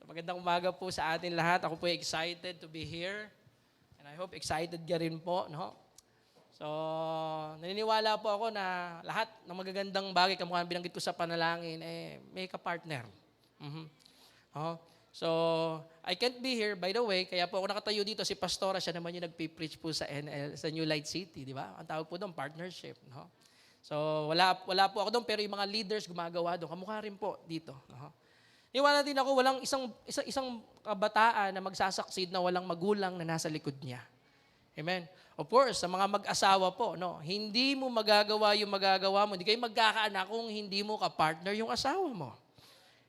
Magandang umaga po sa atin lahat. Ako po ay excited to be here. And I hope excited ka rin po, no? So, naniniwala po ako na lahat ng magagandang bagay, kamukha binanggit ko sa panalangin, may ka-partner. Mhm. Oh. So, I can't be here, by the way, kaya po ako nakatayo dito, si Pastora, siya naman yung nagpipreach po sa NL, sa New Light City, di ba? Ang tawag po doon, partnership, no? So, wala po ako doon, pero yung mga leaders gumagawa doon, kamukha rin po dito, no? Niwala din ako, walang isang kabataan na magsasucceed na walang magulang na nasa likod niya. Amen. Of course, sa mga mag-asawa po, no, hindi mo magagawa yung magagawa mo. Hindi kayo magkakaanak kung hindi mo ka-partner yung asawa mo.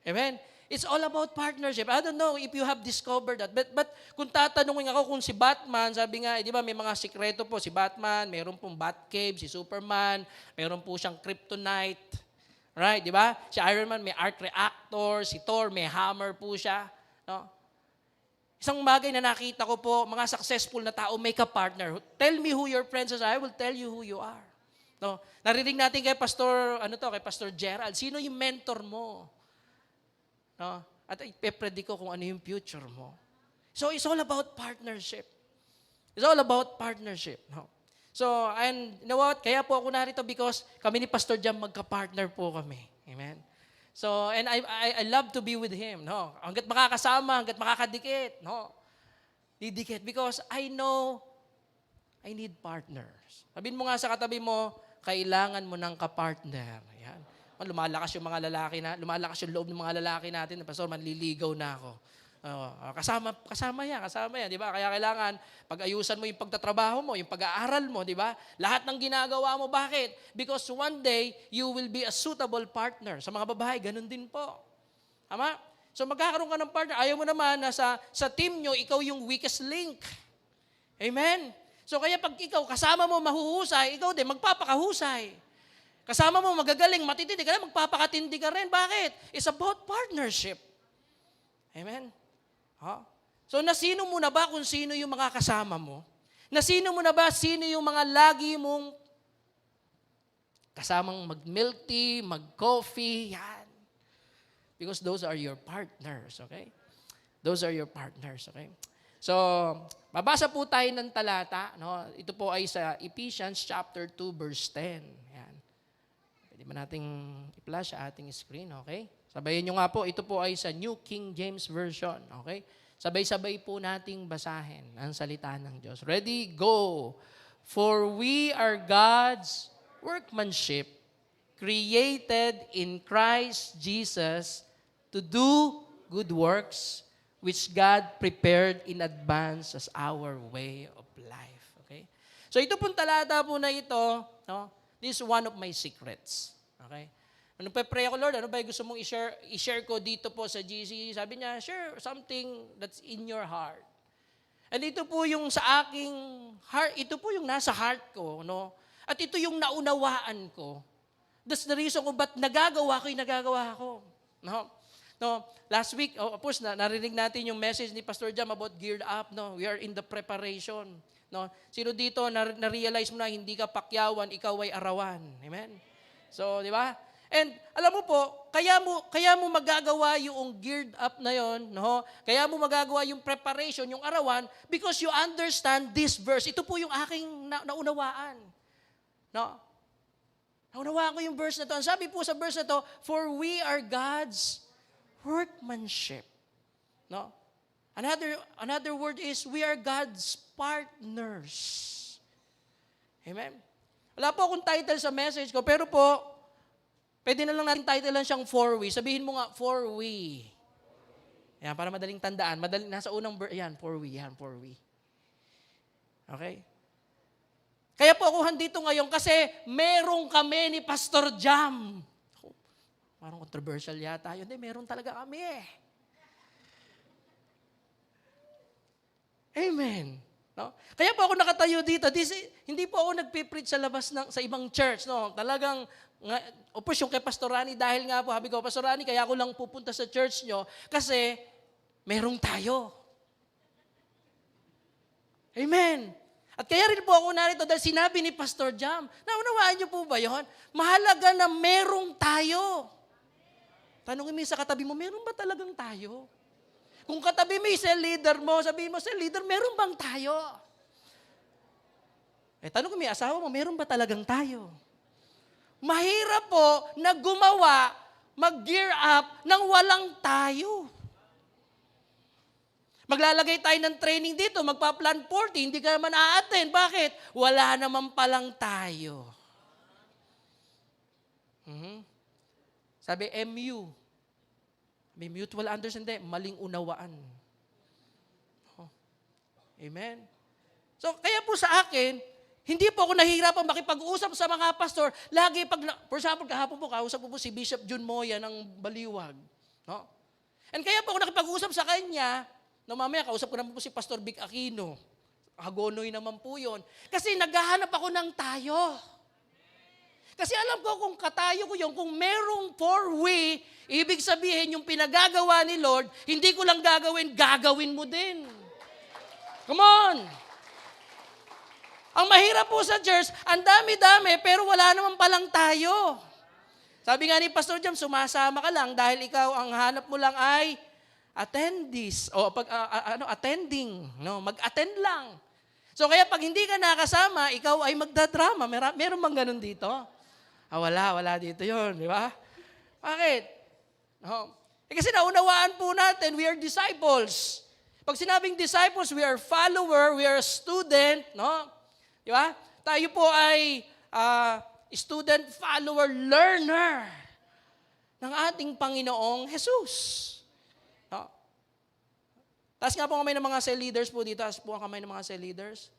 Amen. It's all about partnership. I don't know if you have discovered that. But kung tatanungin ako kung si Batman, sabi nga, di ba may mga sikreto po. Si Batman, mayroon pong Batcave, si Superman, mayroon po siyang kryptonite. Right, di ba? Si Iron Man may arc reactor, si Thor may hammer po siya. No? Isang bagay na nakita ko po, mga successful na tao may ka-partner. Tell me who your friends are, I will tell you who you are. No? Narinig natin kay Pastor Gerald, sino yung mentor mo? No? At ipe-predict ko kung ano yung future mo. So it's all about partnership. It's all about partnership. No? So, and you know what? Kaya po ako narito because kami ni Pastor Jam magka-partner po kami. Amen? So, and I love to be with him. No? Hanggat makakasama, hanggat makakadikit. No? Didikit because I know I need partners. Sabihin mo nga sa katabi mo, kailangan mo ng ka-partner. Ayan. Lumalakas yung mga lalaki lumalakas yung loob ng mga lalaki natin. Pastor, manliligaw na ako. Kasama yan, di ba? Kaya kailangan pag-ayusan mo yung pagtatrabaho mo, yung pag-aaral mo, di ba? Lahat ng ginagawa mo, bakit? Because one day, you will be a suitable partner. Sa mga babae, ganun din po. Tama? So magkakaroon ka ng partner. Ayaw mo naman na sa team nyo, ikaw yung weakest link. Amen? So kaya pag ikaw, kasama mo mahuhusay, ikaw din, magpapakahusay. Kasama mo magagaling, matitindi ka rin, magpapakatindi ka rin. Bakit? It's about partnership. Amen? So nasino mo na ba kung sino yung mga kasama mo? Nasino mo na ba sino yung mga lagi mong kasamang mag-milk tea, mag-coffee, yan. Because those are your partners, okay? Those are your partners, okay? So, babasa po tayo ng talata, no? Ito po ay sa Ephesians chapter 2 verse 10. Yan. Pwede ba nating i-flash sa ating screen, okay? Sabayin nyo nga po, ito po ay sa New King James Version. Okay? Sabay-sabay po nating basahin ang salita ng Diyos. Ready? Go! For we are God's workmanship, created in Christ Jesus to do good works, which God prepared in advance as our way of life. Okay? So ito pong talata po na ito, no? This is one of my secrets. Okay? Nung pe-pray ako, Lord, ano ba yung gusto mong i-share ko dito po sa GC? Sabi niya, share something that's in your heart. And ito po yung sa aking heart, ito po yung nasa heart ko, no? At ito yung naunawaan ko. That's the reason kung ba't nagagawa ko. No? No, last week, of course, narinig natin yung message ni Pastor Jam about geared up, no? We are in the preparation. No? Sino dito na-realize mo na hindi ka pakyawan, ikaw ay arawan. Amen? So, di ba? And alam mo po, kaya mo magagawa yung geared up na yon, no? Kaya mo magagawa yung preparation, yung arawan, because you understand this verse. Ito po yung aking naunawaan. No? Naunawaan ko yung verse na to. Ang sabi po sa verse na to, for we are God's workmanship. No? Another word is we are God's partners. Amen? Wala po akong title sa message ko, pero po, pwede na lang natin titlean siyang for we. Sabihin mo nga, for we. Yan, para madaling tandaan. Nasa unang yan, for we. Okay? Kaya po ako handito ngayon kasi merong kami ni Pastor Jam. Parang controversial yata yun. Hindi, meron talaga kami eh. Amen. No? Kaya po ako nakatayo dito. Hindi po ako nagpipreach sa labas sa ibang church. No? Talagang, yung kay Pastor Rani, dahil nga po, habi ko, Pastor Rani, kaya ako lang pupunta sa church nyo kasi merong tayo. Amen. At kaya rin po ako narito dahil sinabi ni Pastor Jam, naunawaan niyo po ba yun? Mahalaga na merong tayo. Tanungin mo sa katabi mo, meron ba talagang tayo? Kung katabi mo yung cell leader mo, sabihin mo, cell leader, meron bang tayo? Tanong ko, may asawa mo, meron ba talagang tayo? Mahirap po na gumawa, mag-gear up nang walang tayo. Maglalagay tayo ng training dito, magpa-plan 40, hindi ka naman a-attend. Bakit? Wala naman palang tayo. Sabi, MU. May mutual understanding, maling unawaan. Amen? So, kaya po sa akin, hindi po ako nahihirapan makipag-usap sa mga pastor. Lagi for example, kahapon po, kausap po si Bishop Jun Moya ng Baliwag. No? And kaya po ako nakipag-usap sa kanya, mamaya kausap ko naman po si Pastor Vic Aquino. Hagonoy naman po yun. Kasi naghahanap ako ng tayo. Kasi alam ko kung katayo ko yun, kung merong four-way, ibig sabihin yung pinagagawa ni Lord, hindi ko lang gagawin mo din. Come on! Ang mahirap po sa church, ang dami-dami, pero wala naman palang tayo. Sabi nga ni Pastor Jam, sumasama ka lang dahil ikaw ang hanap mo lang ay attendees o attending, no, mag-attend lang. So kaya pag hindi ka nakasama, ikaw ay magdadrama. Meron bang ganun dito? Wala dito 'yon, di ba? Bakit? No. Kasi naunawaan po natin, we are disciples. Pag sinabing disciples, we are follower, we are student, no? Di ba? Tayo po ay student, follower, learner ng ating Panginoong Jesus. No? Taas nga po kamay ng mga cell leaders po dito. Taas po ang kamay ng mga cell leaders.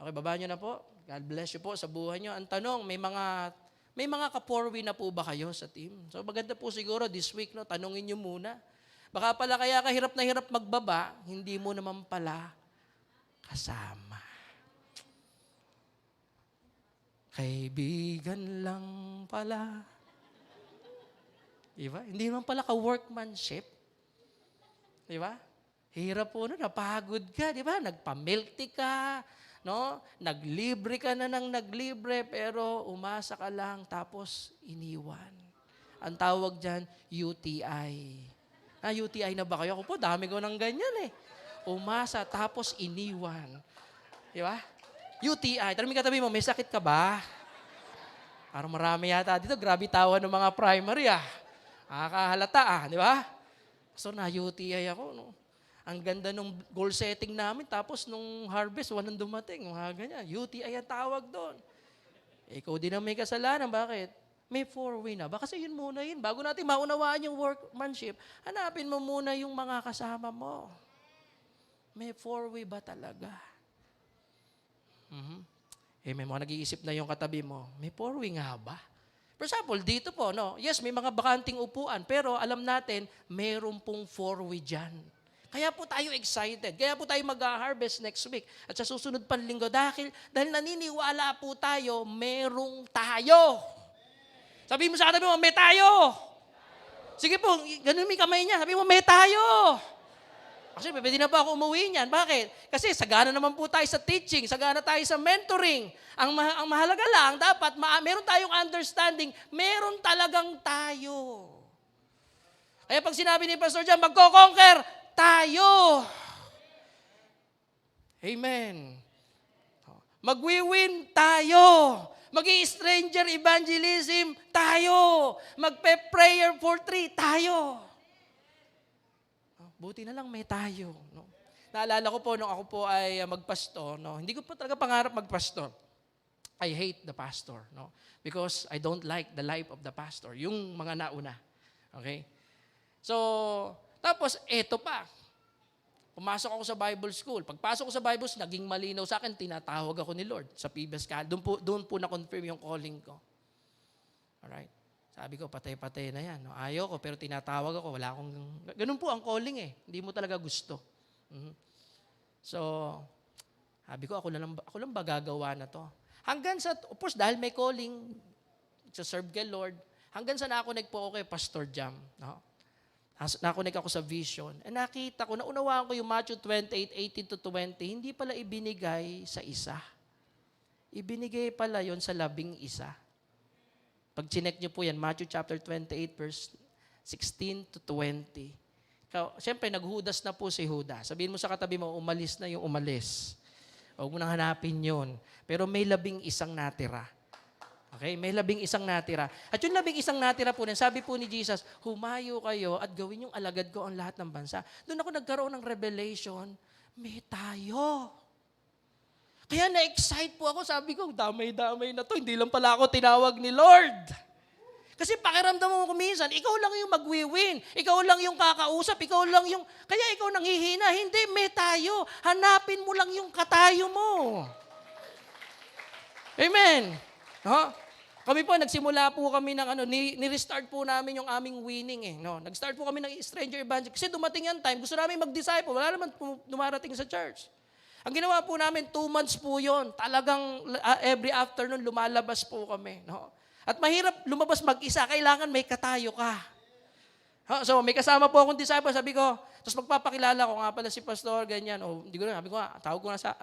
Okay, baba nyo na po. God bless you po sa buhay nyo. Ang tanong, may mga kaporwi na po ba kayo sa team? So maganda po siguro this week, no, tanungin nyo muna. Baka pala kaya ka hirap na hirap magbaba, hindi mo naman pala kasama. Kaibigan lang pala. Diba? Hindi naman pala ka-workmanship. Diba? Hirap po na, napagod ka, diba? Nagpa-milk tea ka, no? Naglibre ka na ng naglibre, pero umasa ka lang, tapos iniwan. Ang tawag dyan, UTI. UTI na ba kayo? Ako po, dami ko ng ganyan eh. Umasa, tapos iniwan. Diba? UTI. Tanong mo katabi mo, may sakit ka ba? Parang marami yata dito. Grabe tawa ng mga primary Nakakahalata di ba? So na-UTI ako. No? Ang ganda nung goal setting namin. Tapos nung harvest, walang dumating. Mga ganyan. UTI ang tawag doon. Ikaw din ang may kasalanan. Bakit? May four-way na. Baka kasi yun muna yun. Bago natin maunawaan yung workmanship, hanapin mo muna yung mga kasama mo. May four-way ba talaga? May mga nag-iisip na yung katabi mo, may four-way nga ba? For example, dito po, no? Yes, may mga bakanting upuan, pero alam natin, meron pong four-way dyan. Kaya po tayo excited. Kaya po tayo mag-harvest next week. At sa susunod pang linggo, dahil naniniwala po tayo, merong tayo. Sabi mo sa katabi mo, may tayo. Sige po, ganun may kamay niya. Sabi mo, may tayo. Kasi pwede na pa ako umuwi niyan. Bakit? Kasi sagana naman po tayo sa teaching, sagana tayo sa mentoring. Ang mahalaga lang, dapat meron tayong understanding, meron talagang tayo. Kaya pag sinabi ni Pastor Jan, magko-conquer tayo. Amen. Magwi-win tayo. Mag-i-stranger evangelism tayo. Magpe-prayer for 3 tayo. Buti na lang may tayo. No? Naalala ko po, nung ako po ay magpastor, no? Hindi ko po talaga pangarap magpastor. I hate the pastor. No? Because I don't like the life of the pastor. Yung mga nauna. Okay? So, tapos, eto pa. Pumasok ako sa Bible school. Pagpasok ko sa Bible school, naging malinaw sa akin, tinatawag ako ni Lord sa PBS College. Doon po na-confirm yung calling ko. Alright? Sabi ko, patay-patay na yan. No? Ayaw ko, pero tinatawag ako. Wala akong... Ganun po ang calling eh. Hindi mo talaga gusto. So, sabi ko, ako lang ba gagawa na to? Hanggang sa, of course, dahil may calling, to serve kay Lord, hanggang sa na-connect po ako kay Pastor Jam. No? Na-connect ako sa vision. And nakita ko, naunawaan ko yung Matthew 28:18-20, hindi pala ibinigay sa isa. Ibinigay pala yon sa 11. Pag chinek nyo po yan, Matthew chapter 28, verse 16-20. Siyempre, naghudas na po si Judas. Sabihin mo sa katabi mo, umalis na yung umalis. Huwag mo nang hanapin yun. Pero may 11 natira. Okay? May 11 natira. At yung 11 natira po, sabi po ni Jesus, humayo kayo at gawin yung alagad ko ang lahat ng bansa. Doon ako nagkaroon ng revelation, may tayo. Kaya na-excite po ako. Sabi ko, damay-damay na to. Hindi lang pala ako tinawag ni Lord. Kasi pakiramdam mo kuminsan, ikaw lang yung magwi-win. Ikaw lang yung kakausap. Ikaw lang yung... Kaya ikaw nanghihina. Hindi, may tayo. Hanapin mo lang yung katayo mo. Amen. No? Kami po, nagsimula po kami ng ni-restart po namin yung aming winning No? Nag-start po kami ng stranger evangelism. Kasi dumating yan time, gusto namin mag-disciple. Wala naman dumarating sa church. Ang ginawa po namin, 2 months po yun. Talagang every afternoon, lumalabas po kami. No? At mahirap lumabas mag-isa, kailangan may katayo ka. So, may kasama po akong disciple, sabi ko, tapos magpapakilala ko nga pala si Pastor, ganyan. Hindi ko na, sabi ko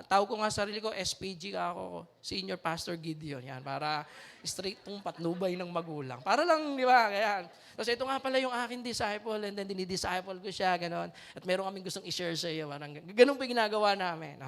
tawag ko nga sarili ko, SPG ako, Senior Pastor Gideon. Yan, para straight pong patnubay ng magulang. Para lang, di ba, kaya. Tapos ito nga pala yung aking disciple, and then dinidisciple ko siya, gano'n. At meron kaming gustong i-share sa iyo. Ganun po yung ginagawa namin.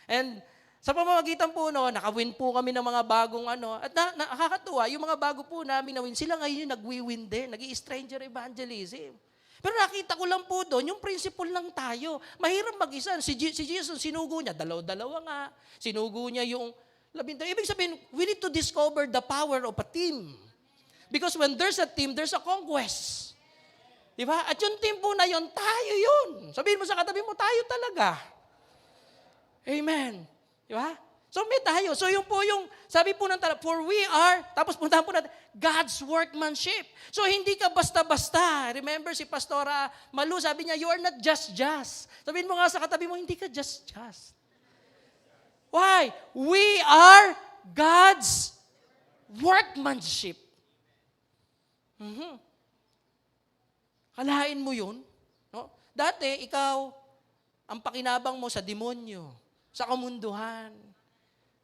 And sa pamamagitan po nakawin po kami ng mga bagong at nakakatuwa, yung mga bago po namin na win, sila ngayon yung nagwi-win din, nag-i-stranger evangelism. Pero nakita ko lang po doon, yung principle lang tayo. Mahirap mag-isa. Si Jesus, sinugo niya, dalawa nga. Sinugo niya yung 11. Ibig sabihin, we need to discover the power of a team. Because when there's a team, there's a conquest. Diba? At yung team po na yun, tayo yun. Sabihin mo sa katabi mo, tayo talaga. Amen. Diba? So may tayo. So yung po yung, sabi po ng for we are, tapos puntahan po natin, God's workmanship. So hindi ka basta-basta. Remember si Pastora Malu, sabi niya, you are not just. Sabihin mo nga sa katabi mo, hindi ka just. Why? We are God's workmanship. Kalahain mo yun. No? Dati, ikaw, ang pakinabang mo sa demonyo, sa kamunduhan.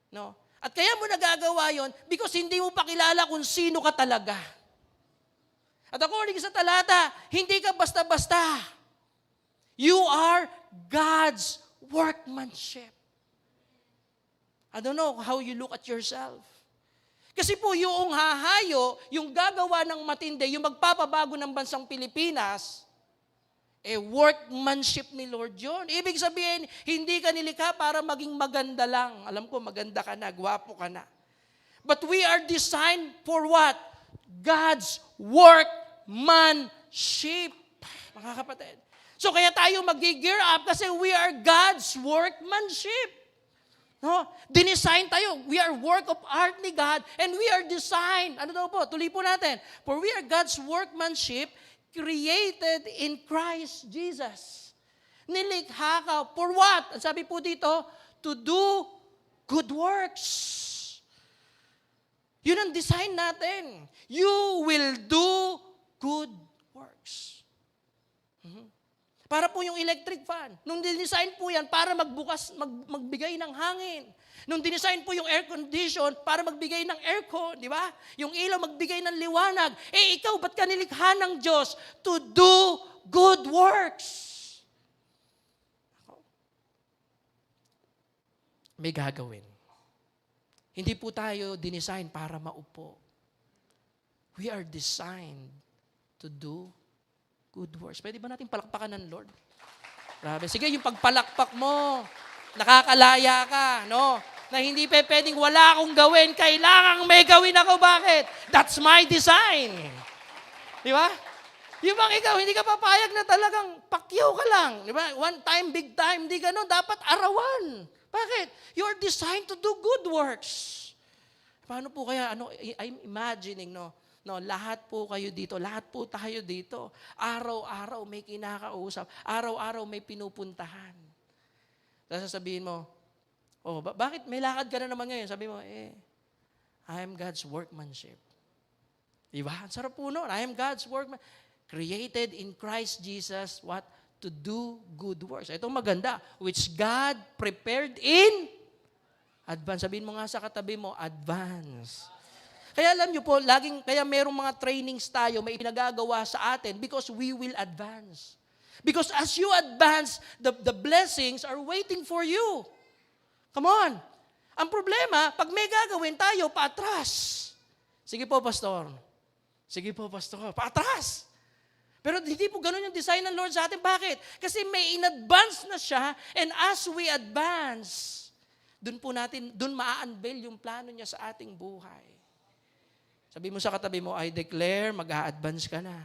No? At kaya mo nagagawa yon because hindi mo pa kilala kung sino ka talaga. At according sa talata, hindi ka basta-basta. You are God's workmanship. I don't know how you look at yourself. Kasi po yung hahayo, yung gagawa ng matindi, yung magpapabago ng bansang Pilipinas, workmanship ni Lord yun. Ibig sabihin, hindi ka nilikha para maging maganda lang. Alam ko, maganda ka na, gwapo ka na. But we are designed for what? God's workmanship. Mga kapatid. So kaya tayo mag-gear up kasi we are God's workmanship. No? Dinesign tayo. We are work of art ni God and we are designed. Ano daw po? Tuloy po natin. For we are God's workmanship created in Christ Jesus. Nilikha ka. For what? Ang sabi po dito, to do good works. Yun ang design natin. You will do good works. Para po yung electric fan. Nung dinesign po yan, para magbigay ng hangin. Nung dinesign po yung air condition, para magbigay ng aircon, di ba? Yung ilaw, magbigay ng liwanag. Ikaw, ba't ka nilikha ng Diyos to do good works? May gagawin. Hindi po tayo dinesign para maupo. We are designed to do good works. Pwede ba natin palakpakan ng Lord? Grabe. Sige, yung pagpalakpak mo, nakakalaya ka, no? Na hindi pwedeng wala akong gawin, kailangang may gawin ako. Bakit? That's my design. Di ba? Yung bang ikaw, hindi ka papayag na talagang pakyaw ka lang. Di ba? One time, big time, hindi ganun. Dapat arawan. Bakit? You're designed to do good works. Paano po kaya, I'm imagining, lahat po kayo dito, lahat po tayo dito. Araw-araw may kinakausap. Araw-araw may pinupuntahan. Tapos sasabihin mo, bakit may lakad ka na naman ngayon? Sabi mo, I am God's workmanship. Diba? Ang sarap po nun. I am God's workmanship. Created in Christ Jesus, what? To do good works. Ito maganda. Which God prepared in advance. Sabihin mo nga sa katabi mo, advance. Kaya alam nyo po, kaya merong mga trainings tayo, may pinagagawa sa atin because we will advance. Because as you advance, the blessings are waiting for you. Come on. Ang problema, pag may gagawin tayo, paatras. Sige po, Pastor. Sige po, Pastor. Paatras. Pero hindi po ganun yung design ng Lord sa atin. Bakit? Kasi may in-advance na siya, and as we advance, doon maa-unveil yung plano niya sa ating buhay. Sabi mo sa katabi mo, I declare, mag-a-advance ka na.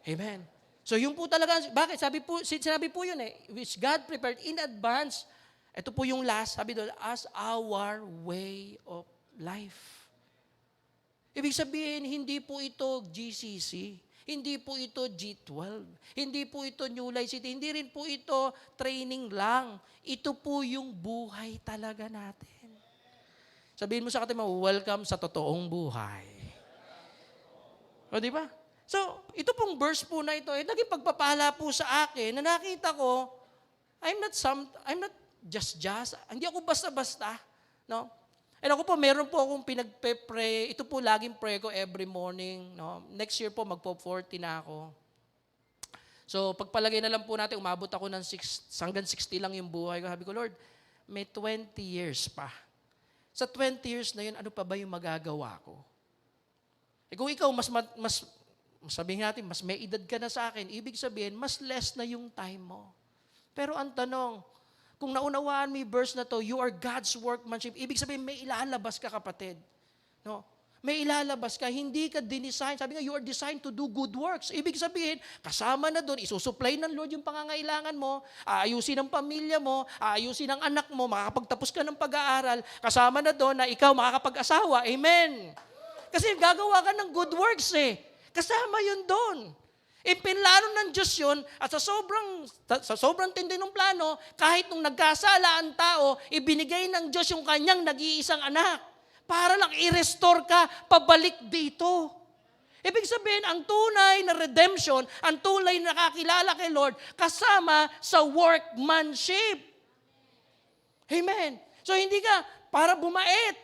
Amen. So yung po talaga, bakit? Sinabi po yun which God prepared in advance. Ito po yung last, sabi doon, as our way of life. Ibig sabihin, hindi po ito GCC. Hindi po ito G12. Hindi po ito New Life City. Hindi rin po ito training lang. Ito po yung buhay talaga natin. Sabihin mo sa katabi mo, welcome sa totoong buhay. O, di ba? So, ito pong verse po na ito, naging pagpapala po sa akin na nakita ko, I'm not just, hindi ako basta-basta, no? And ako po, meron po akong pinagpe-pray, ito po laging pray ko every morning, no? Next year po, magpo-40 na ako. So, pagpalagay na lang po natin, umabot ako ng hanggang 60 lang yung buhay ko. Sabi ko, Lord, may 20 years pa. Sa 20 years na yun, ano pa ba yung magagawa ko? Kung ikaw, sabihin natin, mas may edad ka na sa akin, ibig sabihin, mas less na yung time mo. Pero ang tanong, kung naunawaan mo yung verse na to, you are God's workmanship, ibig sabihin, may ilalabas ka, kapatid. No? May ilalabas ka, hindi ka dinisign. Sabi nga, you are designed to do good works. Ibig sabihin, kasama na doon, isusupply ng Lord yung pangangailangan mo, aayusin ang pamilya mo, aayusin ang anak mo, makakapagtapos ka ng pag-aaral, kasama na doon na ikaw makakapag-asawa. Amen. Kasi gagawa ka ng good works Kasama yun doon. Pinlano ng Diyos yun, at sa sobrang tindi ng plano, kahit nung nagkasala ang tao, ibinigay ng Diyos yung kanyang nag-iisang anak para lang i-restore ka pabalik dito. Ibig sabihin, ang tunay na redemption, ang tunay na nakakilala kay Lord, kasama sa workmanship. Amen. So hindi ka para bumait.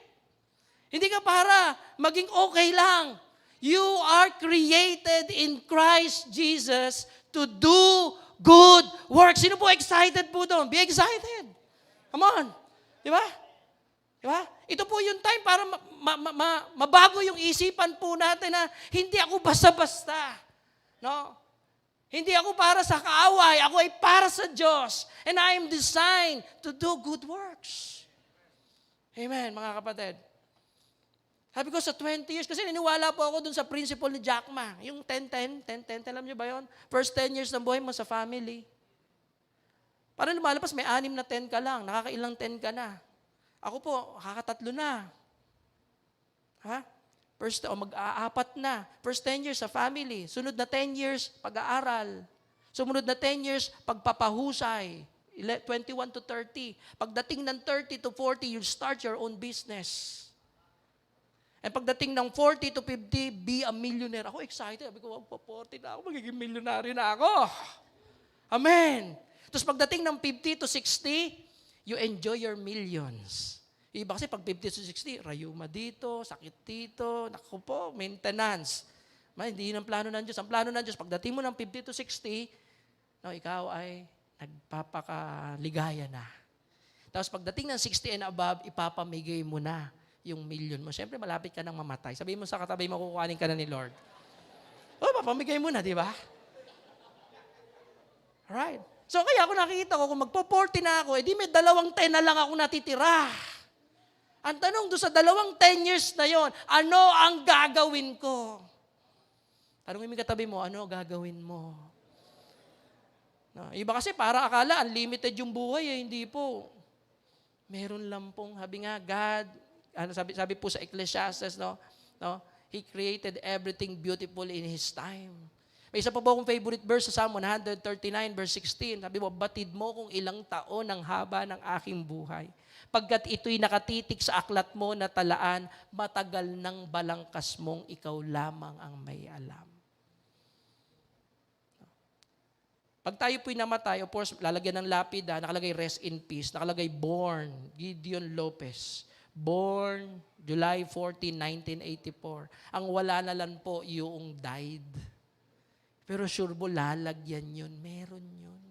Hindi ka para maging okay lang. You are created in Christ Jesus to do good works. Sino po excited po doon? Be excited. Come on. Di ba? Di ba? Ito po yung time para mabago yung isipan po natin na hindi ako basta-basta. No? Hindi ako para sa kaaway. Ako ay para sa Diyos. And I am designed to do good works. Amen, mga kapatid. Sabi ko sa 20 years, kasi niniwala po ako dun sa principle ni Jack Ma. Yung 10-10, alam niyo ba yun? First 10 years ng buhay mo sa family. Para lumalabas, may 6 na 10 ka lang. Nakakailang 10 ka na. Ako po, kakatatlo na. Ha? Mag-aapat na. First 10 years sa family. Sunod na 10 years, pag-aaral. Sumunod na 10 years, pagpapahusay. 21 to 30. Pagdating ng 30 to 40, you'll start your own business. And pagdating ng 40 to 50, be a millionaire. Ako excited. Sabi ko, 40 na ako, magiging milyonaryo na ako. Amen. Tapos pagdating ng 50 to 60, you enjoy your millions. Iba kasi pag 50 to 60, rayuma dito, sakit dito, naku po, maintenance. Hindi yun ang plano ng Diyos. Ang plano ng Diyos, pagdating mo ng 50 to 60, ikaw ay nagpapakaligaya na. Tapos pagdating ng 60 and above, ipapamigay mo na yung million mo. Siyempre, malapit ka nang mamatay. Sabihin mo sa katabi, makukuhanin ka na ni Lord. Papamigay mo na, di ba? Alright. So, kaya ako nakikita ko, kung magpo-40 na ako, di may 2 10 na lang ako natitira. Ang tanong doon sa 2 10 years na yon, ano ang gagawin ko? Tanongin mo yung katabi mo, ano gagawin mo? No, iba kasi para akala, unlimited yung buhay, hindi po. Meron lang pong, sabi nga, God, sabi po sa Ecclesiastes, no? He created everything beautiful in His time. May isa pa po akong favorite verse sa Psalm 139, verse 16. Sabi mo, batid mo kung ilang taon ang haba ng aking buhay. Pagkat ito'y nakatitik sa aklat mo na talaan, matagal ng balangkas mong ikaw lamang ang may alam. Pag tayo po'y namatay, of course, lalagyan ng lapida, nakalagay rest in peace, nakalagay born, Gideon Lopez. Born July 14, 1984. Ang wala na lang po yung died. Pero sure mo, lalagyan yun. Meron yun.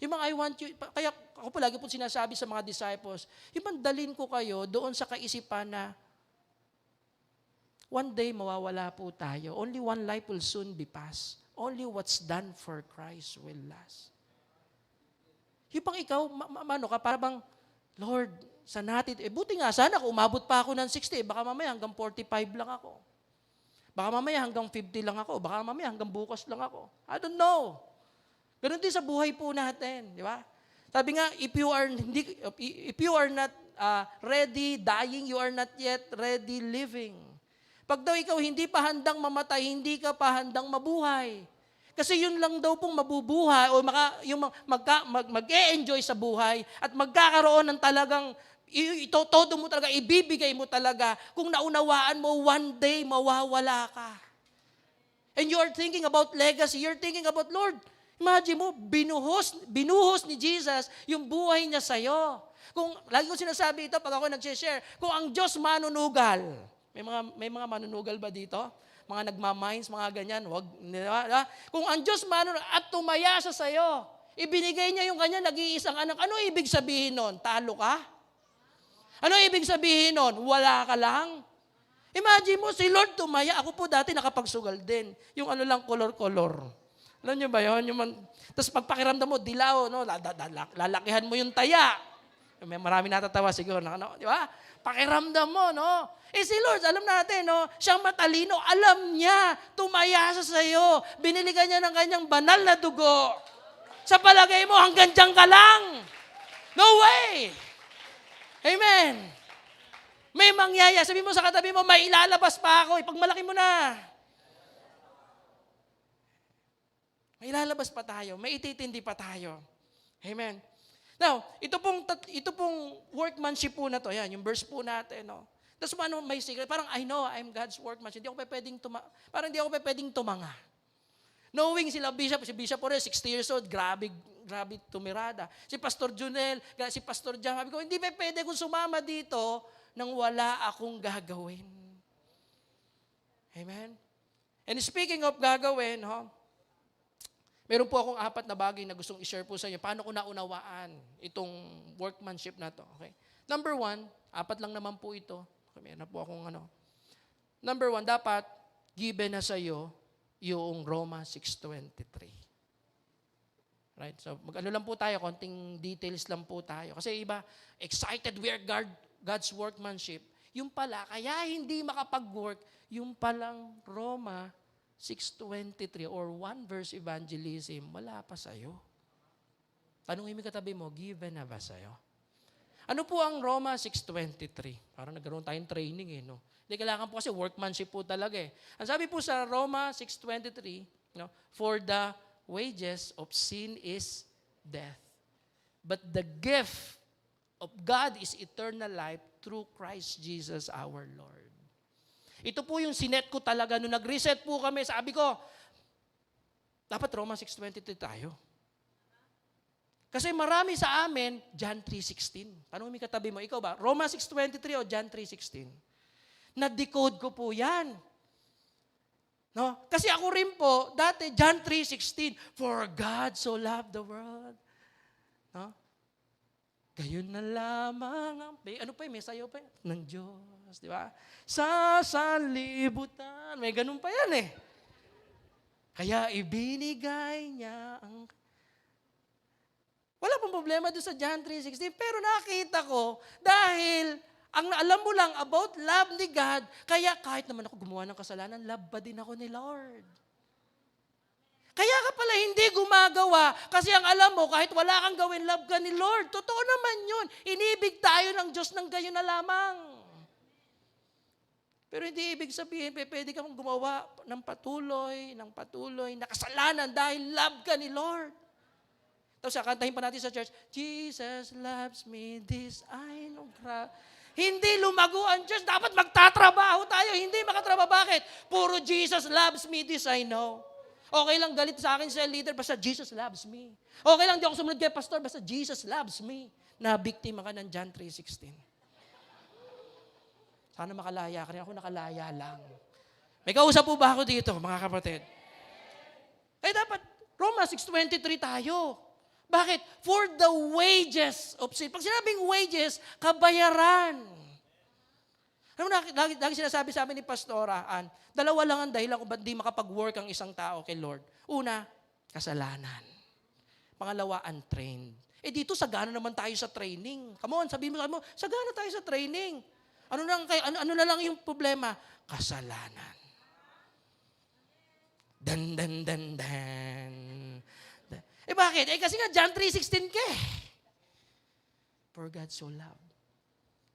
Yung mga I want you, kaya ako po lagi po sinasabi sa mga disciples, yung dalin ko kayo doon sa kaisipan na one day mawawala po tayo. Only one life will soon be passed. Only what's done for Christ will last. Yung pang ikaw, para bang, Lord, sa natin, buti nga, sana kung umabot pa ako ng 60, baka mamaya hanggang 45 lang ako. Baka mamaya hanggang 50 lang ako. Baka mamaya hanggang bukas lang ako. I don't know. Ganun din sa buhay po natin, di ba? Sabi nga, if you are not ready dying, you are not yet ready living. Pag daw ikaw hindi pa handang mamatay, hindi ka pa handang mabuhay. Kasi yun lang daw pong mabubuhay o mag-e-enjoy sa buhay at magkakaroon ng talagang todo mo talaga, ibibigay mo talaga kung naunawaan mo one day mawawala ka. And you are thinking about legacy, you're thinking about, Lord, imagine mo, binuhos ni Jesus yung buhay niya sa'yo. Kung, lagi ko sinasabi ito pag ako nag-share, kung ang Diyos manunugal, may mga manunugal ba dito? Mga nagmamines, mga ganyan, wag, diba? Kung ang Diyos manunugal at tumaya siya sa'yo, ibinigay niya yung kanya nag-iisang anak, ano ibig sabihin nun? Talo ka? Ano ibig sabihin nun? Wala ka lang? Imagine mo, si Lord tumaya. Ako po dati nakapagsugal din. Yung ano lang, color-color. Alam niyo ba yun? Tapos pagpakiramdam mo, dilaw, no? Lalakihan mo yung taya. May marami natatawa siguro. Di ba? Pakiramdam mo, no? Si Lord, alam natin, no? Siyang matalino, alam niya, tumaya siya sa'yo. Biniligan niya ng kanyang banal na dugo. Sa palagay mo, hanggang dyan ka lang. No way! Amen. May mangyaya. Sabi mo sa katabi mo, may ilalabas pa ako. Ipagmalaki mo na. May ilalabas pa tayo. May ititindi pa tayo. Amen. Now, ito pong workmanship po na to. Yan, yung verse po natin. No? Tapos may secret. Parang, I know I'm God's workmanship. Hindi ako pa pwedeng tumanga. Knowing si Bishop Orel, 60 years old, grabe tumirada. Si Pastor Junel, si Pastor Jam, sabi ko, hindi pa pwede kung sumama dito nang wala akong gagawin. Amen? And speaking of gagawin, meron po akong 4 na bagay na gustong i-share po sa inyo. Paano ko naunawaan itong workmanship na to? Okay? Number 1, 4 lang naman po ito. Okay, meron na po akong Number 1, dapat given na sa iyo yung Roma 6:23. Right? So, lang po tayo, konting details lang po tayo. Kasi iba, excited we are God's workmanship. Yung pala, kaya hindi makapag-work, yung palang Roma 6:23 or one verse evangelism, wala pa sa'yo. Tanungin mo katabi mo, given na ba sa'yo? Ano po ang Roma 6:23? Parang nagkaroon tayong training no? Hindi kailangan po kasi workmanship po talaga Ang sabi po sa Roma 6:23, for the wages of sin is death. But the gift of God is eternal life through Christ Jesus our Lord. Ito po yung sinet ko talaga. Nung nag-reset po kami, sabi ko, dapat Roma 6:23 tayo. Kasi marami sa amin, John 3:16. Tanong mo katabi mo, ikaw ba? Roma 6:23 o John 3:16? Na-decode ko po yan. No? Kasi ako rin po, dati, John 3:16, for God so loved the world. No? Gayon na lamang, ano pa may sayo pa ng Diyos, di ba? Sa sanlibutan, may ganun pa yan Kaya ibinigay niya ang... Wala pong problema doon sa John 3:16, pero nakita ko, dahil ang alam mo lang about love ni God, kaya kahit naman ako gumawa ng kasalanan, love pa din ako ni Lord. Kaya ka pala hindi gumagawa, kasi ang alam mo, kahit wala kang gawin, love ka ni Lord. Totoo naman yun. Inibig tayo ng Diyos ng gayon na lamang. Pero hindi ibig sabihin, pwede kang gumawa ng patuloy, na kasalanan dahil love ka ni Lord. Tapos kantahin pa natin sa church, Jesus loves me, this I know. Hindi lumago ang Diyos. Dapat magtatrabaho tayo. Hindi makatrabaho. Bakit? Puro Jesus loves me, this I know. Okay lang galit sa akin sa leader, basta Jesus loves me. Okay lang di ako sumunod kay pastor, basta Jesus loves me. Na biktima ka ng John 3:16. Sana makalaya ka rin. Ako nakalaya lang. May kausap po ba ako dito, mga kapatid? Eh dapat, Romans 6:23 tayo. Bakit? For the wages of sin. Pag sinabing wages, kabayaran. Alam mo, lagi sinasabi sa amin ni Pastora Ann, dalawa lang ang dahilan kung ba't di makapag-work ang isang tao kay Lord. Una, kasalanan. Pangalawa, untrained. Eh dito, sagana naman tayo sa training. Come on, sabihin mo, sagana tayo sa training. Ano na lang yung problema? Kasalanan. Dan. Eh bakit? Eh kasi nga John 3:16 ka eh. For God so loved.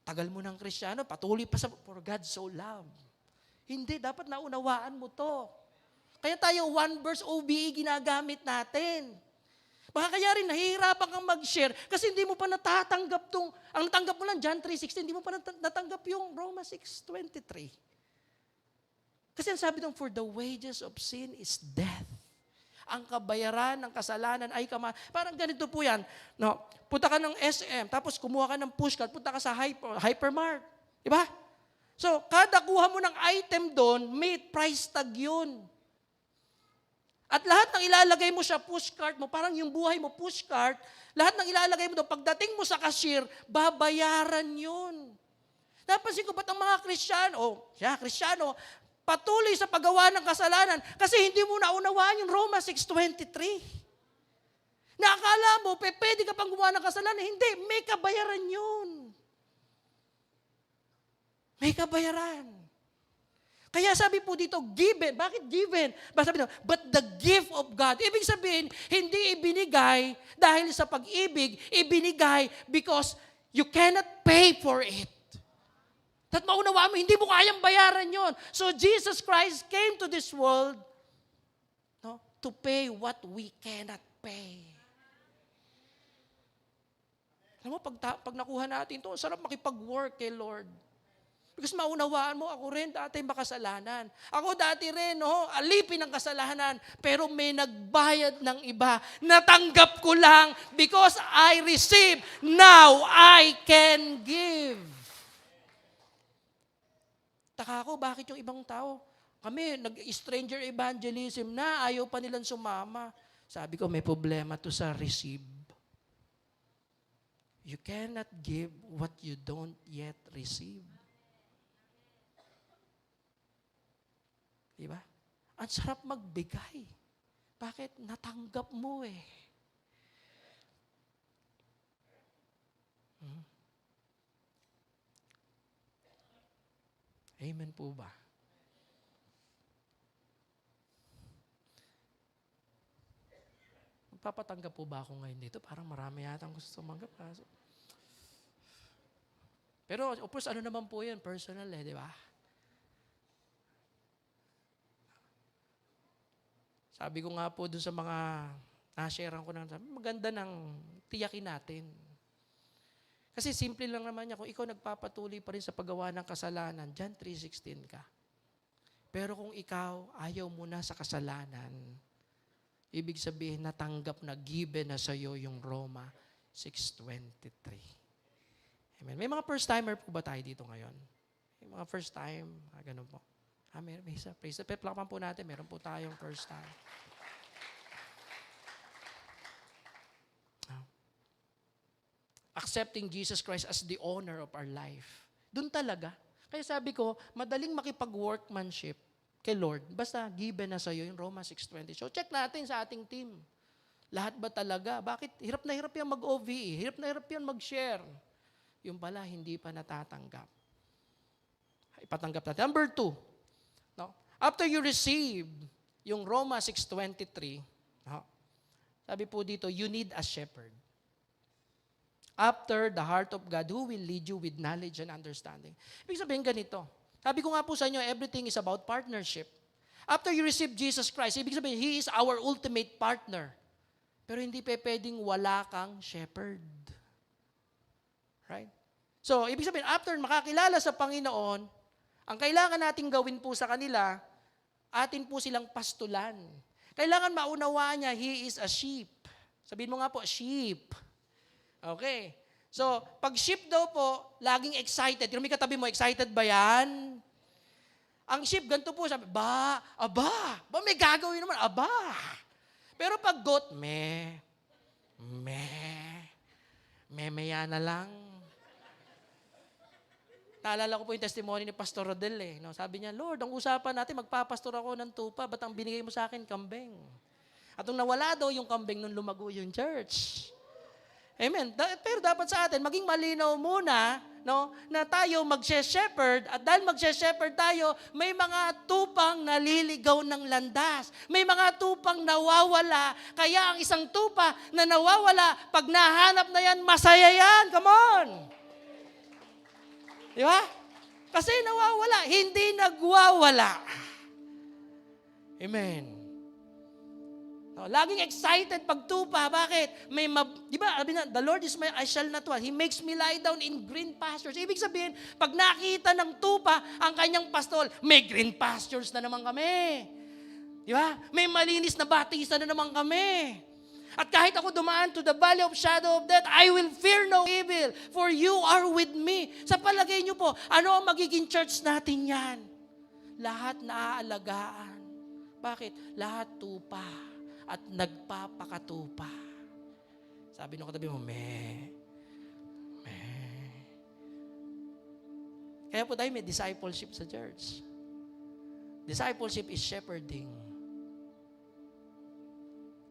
Tagal mo ng Kristiyano, patuloy pa sa for God so loved. Hindi, dapat naunawaan mo to. Kaya tayo one verse OBE ginagamit natin. Baka kaya rin nahihirapan kang mag-share kasi hindi mo pa natatanggap ang natanggap mo lang John 3:16, hindi mo pa natanggap yung Romans 6:23. Kasi ang sabi doon, for the wages of sin is death. Ang kabayaran ng kasalanan ay parang ganito po yan. No, punta ka ng SM, tapos kumuha ka ng pushcart, punta ka sa hypermart. Diba? So, kada kuha mo ng item doon, may price tag yun. At lahat ng ilalagay mo sa pushcart mo, parang yung buhay mo pushcart, lahat ng ilalagay mo doon, pagdating mo sa cashier, babayaran yun. Napansin ko ba't ang mga Kristiyano, patuloy sa paggawa ng kasalanan kasi hindi mo naunawaan yung Romans 6:23. Nakakala mo, pwede ka pang gumawa ng kasalanan. Hindi, may kabayaran yun. May kabayaran. Kaya sabi po dito, given. Bakit given? Sabi dito, but the gift of God. Ibig sabihin, hindi ibinigay dahil sa pag-ibig, ibinigay because you cannot pay for it. At maunawaan mo, hindi mo kayang bayaran yon. So Jesus Christ came to this world to pay what we cannot pay. Alam mo, pag nakuha natin ito, sarap makipag-work kay Lord. Because maunawaan mo, ako rin dati makasalanan. Ako dati rin, alipin ng kasalanan. Pero may nagbayad ng iba. Natanggap ko lang because I receive. Now I can give. Taka ko, bakit yung ibang tao? Kami, nag-stranger evangelism na, ayaw pa nilang sumama. Sabi ko, may problema to sa receive. You cannot give what you don't yet receive. Diba? Ang sarap magbigay. Bakit? Natanggap mo eh. Amen po ba? Magpapatanggap po ba ako ngayon dito? Parang marami yata ang gusto sumanggap. Pero of course, ano naman po yan? Personal di ba? Sabi ko nga po dun sa mga na-sharean ko na, maganda ng tiyakin natin. Kasi simple lang naman niya, kung ikaw nagpapatuloy pa rin sa paggawa ng kasalanan, John 3:16 ka. Pero kung ikaw ayaw mo na sa kasalanan, ibig sabihin natanggap na, given na sa iyo yung Roma 6:23. Amen. May mga first timer po ba tayo dito ngayon? May mga first time, ganun po. May isa. Praise the Lord. Plakpan po natin, meron po tayong first time. Accepting Jesus Christ as the owner of our life. Doon talaga. Kaya sabi ko, madaling makipag-workmanship kay Lord. Basta given na sa iyo yung Romans 6:20. So check natin sa ating team. Lahat ba talaga? Bakit? Hirap na hirap yan mag-OVE. Hirap na hirap yan mag-share. Yung pala, hindi pa natatanggap. Ipatanggap natin. Number 2. No? After you receive yung Romans 6:23, sabi po dito, you need a shepherd. After the heart of God, who will lead you with knowledge and understanding. Ibig sabihin ganito. Sabi ko nga po sa inyo, everything is about partnership. After you receive Jesus Christ, ibig sabihin, He is our ultimate partner. Pero hindi pwedeng wala kang shepherd. Right? So, ibig sabihin, after makakilala sa Panginoon, ang kailangan nating gawin po sa kanila, atin po silang pastulan. Kailangan maunawaan niya, He is a sheep. Sabihin mo nga po, sheep. Okay. So, pag sheep daw po, laging excited. Yung may katabi mo, excited ba yan? Ang sheep, ganito po, sabi, aba, may gagawin naman, aba. Pero pag goat, meya na lang. Naalala ko po yung testimony ni Pastor Rodel eh. No? Sabi niya, Lord, ang usapan natin, magpapastor ako ng tupa, ba't ang binigay mo sa akin, kambing? At nung nawala daw yung kambing, nung lumago yung church. Amen. Pero dapat sa atin, maging malinaw muna, no, na tayo magse-shepherd, at dahil magse-shepherd tayo, may mga tupang naliligaw ng landas. May mga tupang nawawala. Kaya ang isang tupa na nawawala, pag nahanap na yan, masaya yan. Come on! Di ba? Kasi nawawala, hindi nagwawala. Amen. No, laging excited pag tupa. Bakit? Di ba, the Lord is I shall not want. He makes me lie down in green pastures. Ibig sabihin, pag nakita ng tupa ang kanyang pastol, may green pastures na naman kami. Di ba? May malinis na batisa na naman kami. At kahit ako dumaan to the valley of shadow of death, I will fear no evil, for you are with me. Sa palagay niyo po, ano ang magiging church natin yan? Lahat naaalagaan. Bakit? Lahat tupa at nagpapakatupa. Sabi nung katabi mo, Kaya po tayo may discipleship sa church. Discipleship is shepherding.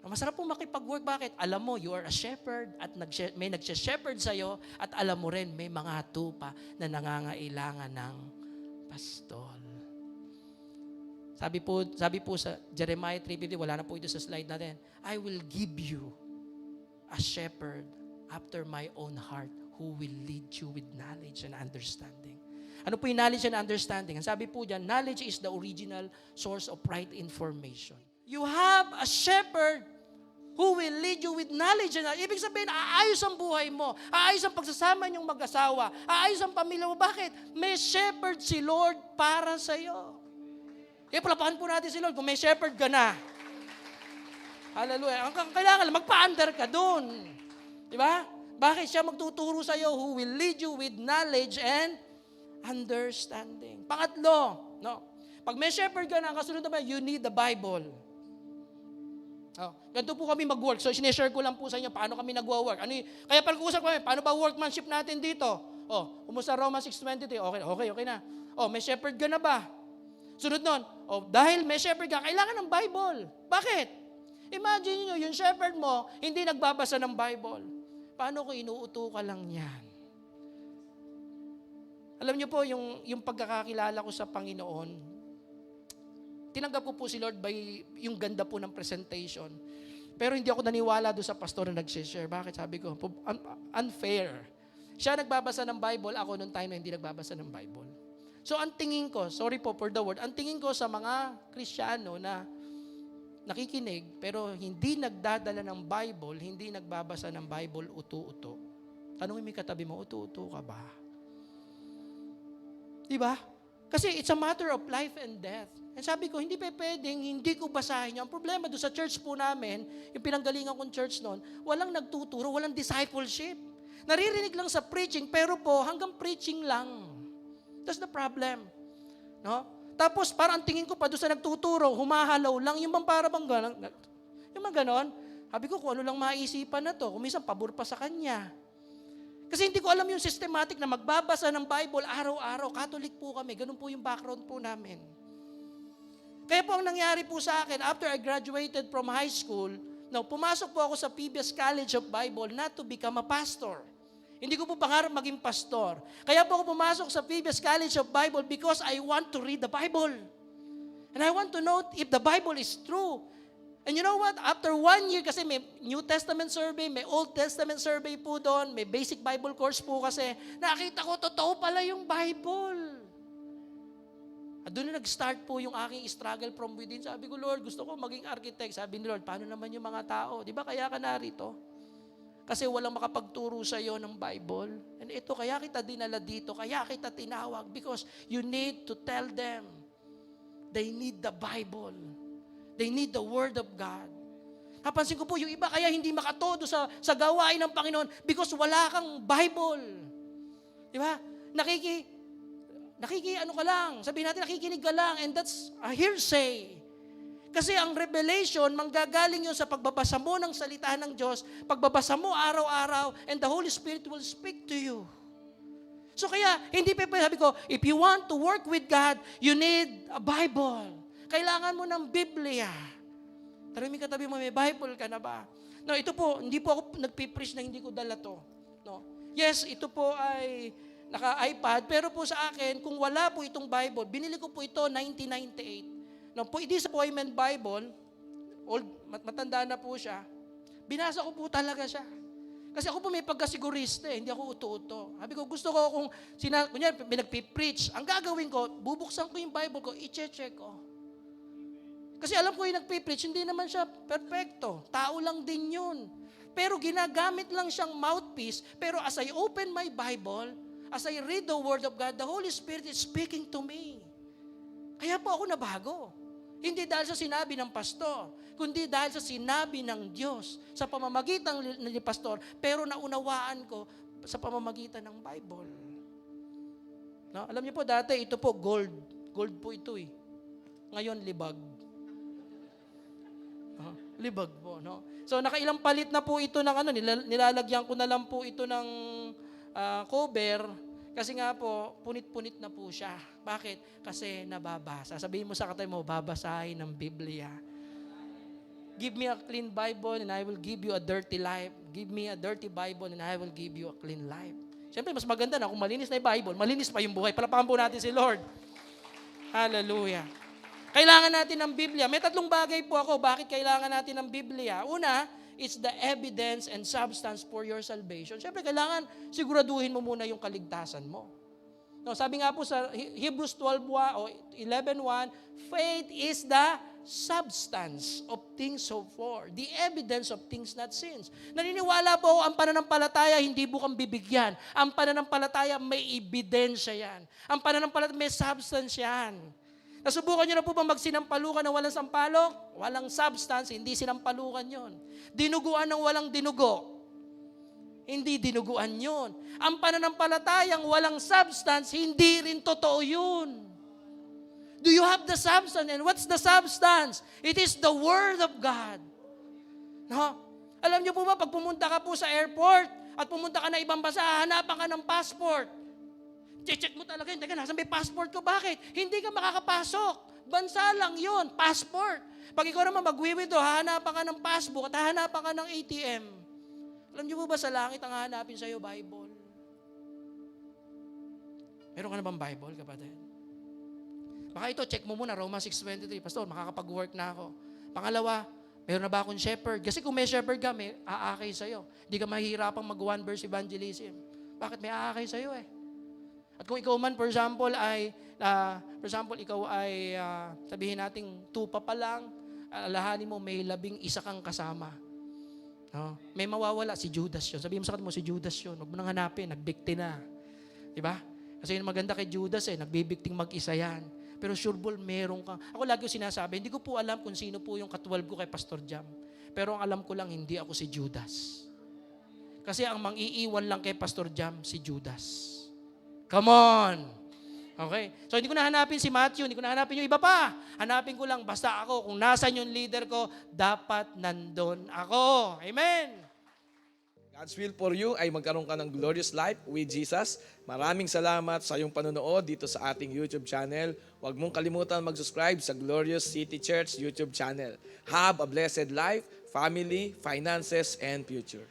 Masarap pong makipag-work. Bakit? Alam mo, you are a shepherd at may nagshe-shepherd sa'yo at alam mo rin, may mga tupa na nangangailangan ng pastol. Sabi po sa Jeremiah 3:50, wala na po ito sa slide natin, I will give you a shepherd after my own heart who will lead you with knowledge and understanding. Ano po yung knowledge and understanding? Ang sabi po dyan, knowledge is the original source of right information. You have a shepherd who will lead you with knowledge. Ibig sabihin, aayos ang buhay mo. Aayos ang pagsasama niyong mag-asawa. Aayos ang pamilya mo. Bakit? May shepherd si Lord para sa'yo. Kaya palapakan po natin si Lord kung may shepherd ka na. Hallelujah. Ang kailangan, magpa-under ka dun. Di ba? Bakit? Siya magtuturo sa'yo who will lead you with knowledge and understanding. Pangatlo, no? Pag may shepherd ka na, kasunod naman, you need the Bible. Ganito po kami mag-work. So, sineshare ko lang po sa inyo paano kami nagwa-work. Kaya pag-uusap kami, paano ba workmanship natin dito? Kumusta Romans 6:23? Okay na. May shepherd ka na ba? Sunod nun, dahil may shepherd ka, kailangan ng Bible. Bakit? Imagine nyo, yung shepherd mo, hindi nagbabasa ng Bible. Paano kung inuuto ka lang yan? Alam nyo po, yung pagkakakilala ko sa Panginoon, tinanggap ko po si Lord by yung ganda po ng presentation. Pero hindi ako naniwala doon sa pastor na nag-share. Bakit? Sabi ko, unfair. Siya nagbabasa ng Bible, ako noong time na hindi nagbabasa ng Bible. So ang tingin ko, sorry po for the word, ang tingin ko sa mga Kristiyano na nakikinig, pero hindi nagdadala ng Bible, hindi nagbabasa ng Bible, uto-uto. Tanungin mo yung katabi mo, uto-uto ka ba? Diba? Kasi it's a matter of life and death. And sabi ko, hindi pwedeng, hindi ko basahin yun. Ang problema doon sa church po namin, yung pinanggalingan kong church noon, walang nagtuturo, walang discipleship. Naririnig lang sa preaching, pero po, hanggang preaching lang. That's the problem. No? Tapos, parang tingin ko pa doon sa nagtuturo, humahalaw lang, yung bang para bang gano'n. Yung mga gano'n, sabi ko, kung ano lang maisipan na to, kung minsan pabor pa sa kanya. Kasi hindi ko alam yung systematic na magbabasa ng Bible araw-araw. Catholic po kami. Ganun po yung background po namin. Kaya po ang nangyari po sa akin, after I graduated from high school, pumasok po ako sa PBS College of Bible not to become a pastor. Hindi ko po pangarap maging pastor. Kaya po ako pumasok sa PBS College of Bible because I want to read the Bible. And I want to know if the Bible is true. And you know what? After 1 year, kasi may New Testament survey, may Old Testament survey po doon, may basic Bible course po kasi, nakita ko, totoo pala yung Bible. At doon na nag-start po yung aking struggle from within. Sabi ko, Lord, gusto ko maging architect. Sabi ni Lord, paano naman yung mga tao? Di ba kaya ka narito? Kasi walang makapagturo sa iyo ng Bible. And ito, kaya kita dinala dito, kaya kita tinawag because you need to tell them they need the Bible. They need the Word of God. Napansin ko po, yung iba kaya hindi makatodo sa gawain ng Panginoon because wala kang Bible. Di ba? Nakikinig ka lang, and that's a hearsay. Kasi ang revelation, manggagaling yun sa pagbabasa mo ng salita ng Diyos, pagbabasa mo araw-araw, and the Holy Spirit will speak to you. So kaya, hindi pa sabi ko, if you want to work with God, you need a Bible. Kailangan mo ng Biblia. Tarami katabi mo, may Bible ka na ba? No, ito po, hindi po ako nagpipreach na hindi ko dala to. No. Yes, ito po ay naka-iPad, pero po sa akin, kung wala po itong Bible, binili ko po ito 1998. No, po, it is appointment Bible, old, matanda na po siya. Binasa ko po talaga siya. Kasi ako po may pagkasigurista hindi ako uto-uto. Sabi ko, gusto ko kung, kunyari, nagpipreach, ang gagawin ko, bubuksan ko yung Bible ko, i-check ko. Kasi alam ko yung nagpipreach, hindi naman siya perfecto. Tao lang din yun. Pero ginagamit lang siyang mouthpiece. Pero as I open my Bible, as I read the Word of God, the Holy Spirit is speaking to me. Kaya po ako nabago. Hindi dahil sa sinabi ng pastor, kundi dahil sa sinabi ng Diyos sa pamamagitan ni pastor, pero naunawaan ko sa pamamagitan ng Bible. No? Alam niyo po, dati ito po gold. Gold po ito eh. Ngayon, libag. Libag po, no? So, nakailang palit na po ito ng nilalagyan ko na lang po ito ng cover kasi nga po, punit-punit na po siya. Bakit? Kasi nababasa. Sabihin mo sa katay mo, babasahin ng Biblia. Give me a clean Bible and I will give you a dirty life. Give me a dirty Bible and I will give you a clean life. Siyempre, mas maganda na kung malinis na yung Bible, malinis pa yung buhay. Palapakan po natin si Lord. Hallelujah. Kailangan natin ng Biblia. May 3 bagay po ako. Bakit kailangan natin ng Biblia? Una, it's the evidence and substance for your salvation. Siyempre, kailangan siguraduhin mo muna yung kaligtasan mo. No, sabi nga po sa Hebrews 12:1 o 11:1, faith is the substance of things hoped for, the evidence of things not seen. Naniniwala po ang pananampalataya, hindi bukang bibigyan. Ang pananampalataya, may ebidensya yan. Ang pananampalataya, may substance yan. Nasubukan nyo na po ba magsinampalukan ng walang sampalok? Walang substance, hindi sinampalukan yon. Dinuguan ng walang dinugo. Hindi dinuguan yon. Ang pananampalatayang walang substance, hindi rin totoo yun. Do you have the substance? And what's the substance? It is the Word of God. No? Alam niyo po ba, pag pumunta ka po sa airport at pumunta ka na ibang bansa, hanapan ka ng passport. Check mo talaga yun. Teka, nasan may passport ko? Bakit? Hindi ka makakapasok. Bansa lang yun, passport. Pag ikaw naman mag-withdraw, hahanapan ka ng passbook at hahanapan ka ng ATM. Alam niyo po ba sa langit ang hahanapin sa'yo, Bible? Meron ka na bang Bible, kapatid? Baka ito, check mo muna, Romans 6:23. Pastor, makakapag-work na ako. Pangalawa, meron na ba akong shepherd? Kasi kung may shepherd ka, may aakay sa'yo. Hindi ka mahihirapang mag-one verse evangelism. Bakit? May aakay sa'yo eh. At kung ikaw man, for example, sabihin nating 2 pa lang, alahanin mo, may 11 kang kasama. No? May mawawala, si Judas yun. Sabihin mo sa kanila mo, si Judas yun. Huwag mo nang hanapin, nagbikti na. Diba? Kasi yung maganda kay Judas nagbibikting mag-isa yan. Pero sure ball, meron kang. Ako lagi yung sinasabi, hindi ko po alam kung sino po yung ka-12 ko kay Pastor Jam. Pero ang alam ko lang, hindi ako si Judas. Kasi ang mang-iiwan lang kay Pastor Jam, si Judas. Come on! Okay? So, hindi ko na hanapin si Matthew, hindi ko na hanapin yung iba pa. Hanapin ko lang, basta ako, kung nasan yung leader ko, dapat nandun ako. Amen! God's will for you ay magkaroon ka ng glorious life with Jesus. Maraming salamat sa iyong panonood dito sa ating YouTube channel. Huwag mong kalimutan mag-subscribe sa Glorious City Church YouTube channel. Have a blessed life, family, finances, and future.